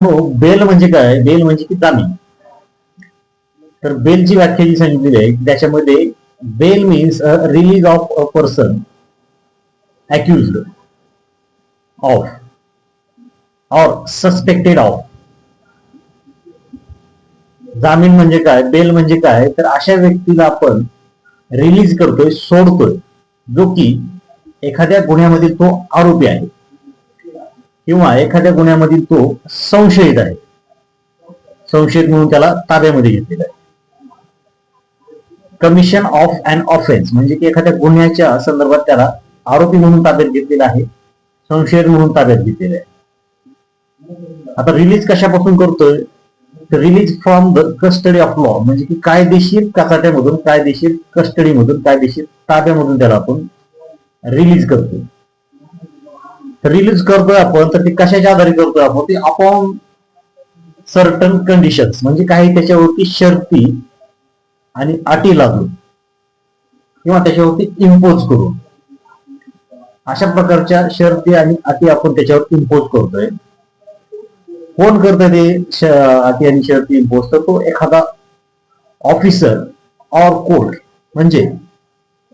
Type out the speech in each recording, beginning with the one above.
हो, बेल म्हणजे काय? बेल म्हणजे की जामीन. तर बेलची व्याख्या जी सांगितलेली आहे त्याच्यामध्ये bail means a release of a person accused of or suspected of. जामीन म्हणजे काय? बेल म्हणजे काय? तर अशा व्यक्तीला आपण रिलीज करतोय, सोडतोय, जो की एखाद्या गुन्ह्यामधील तो आरोपी आहे किंवा एखाद्या गुन्ह्यामधील तो संशयित आहे. संशयित म्हणून त्याला ताब्यामध्ये घेतलेला आहे. कमिशन ऑफ अन ऑफेन्स म्हणजे की एखाद्या गुन्ह्याच्या संदर्भात त्याला आरोपी म्हणून ताब्यात घेतलेला आहे, संशयित म्हणून ताब्यात घेतलेला आहे. आता रिलीज कशापासून करतोय? Release from the custody of law म्हणजे की कायदेशीर कचाट्यामधून, कायदेशीर कस्टडीमधून, कायदेशीर ताब्यामधून त्याला आपण रिलीज करतोय. रिलीज करतोय आपण, तर ते कशाच्या आधारे करतोय आपण? ते अपॉन सर्टन कंडिशन्स म्हणजे काही त्याच्यावरती शर्ती आणि अटी लागून किंवा त्याच्यावरती इम्पोज करून, अशा प्रकारच्या शर्ती आणि अटी आपण त्याच्यावर इम्पोज करतोय. कोण करतोय ते अटी आणि शर्ती इम्पोज? तर तो एखादा ऑफिसर ऑर कोर्ट म्हणजे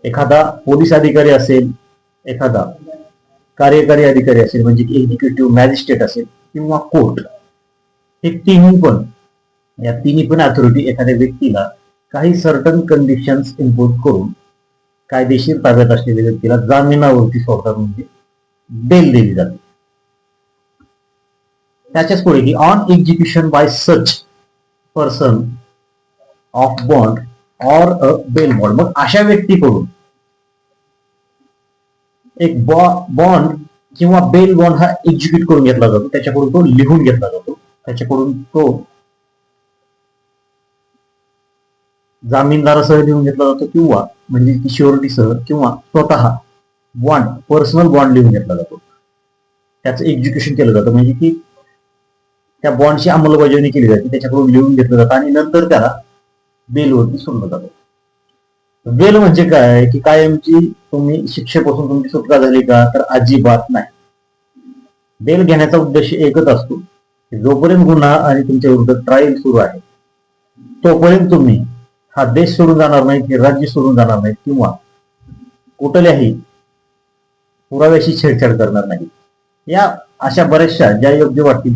एखादा पोलीस अधिकारी असेल, एखादा कार्यकारी अधिकारी असेल म्हणजे एक्झिक्युटिव्ह मॅजिस्ट्रेट असेल किंवा कोर्ट. हे तिन्ही पण, या तिन्ही पण अथॉरिटी एखाद्या व्यक्तीला काही सर्टन कंडिशन्स इम्पोज करून कायदेशीर ताब्यात असलेल्या व्यक्तीला जामिनावरती सोडतात म्हणजे बेल दिली जाते. त्याच्याच पुढे की on execution bye such person of bond or a bail bond. मग अशा व्यक्तीकडून एक बॉन्ड किंवा बेल बॉन्ड हा एक्झिक्यूट करून घेतला जातो, त्याच्याकडून तो लिहून घेतला जातो, त्याच्याकडून तो जामीनदारासह लिहून घेतला जातो किंवा म्हणजे की श्युरिटीसह किंवा स्वतः बॉन्ड, पर्सनल बॉन्ड लिहून घेतला जातो. त्याचं एक्झिक्युशन केलं जातं म्हणजे की त्या बॉन्डची अंमलबजावणी केली जाते, त्याच्याकडून लिहून घेतलं जातं आणि नंतर त्याला बेलवरती सोडलं जातं. बेल म्हणजे काय? की कायमची तुम्ही शिक्षेपासून तुमची सुटका झाली का? तर अजिबात नाही. बेल घेण्याचा उद्देश एकच असतो, जोपर्यंत गुन्हा आणि तुमच्या विरुद्ध ट्रायल सुरू आहे तोपर्यंत तुम्ही हा देश सोडून जाणार नाही, हे राज्य सोडून जाणार नाही किंवा कुठल्याही पुराव्याशी छेडछाड करणार नाही. या अशा बऱ्याचशा ज्या योग्य वाटतील त्या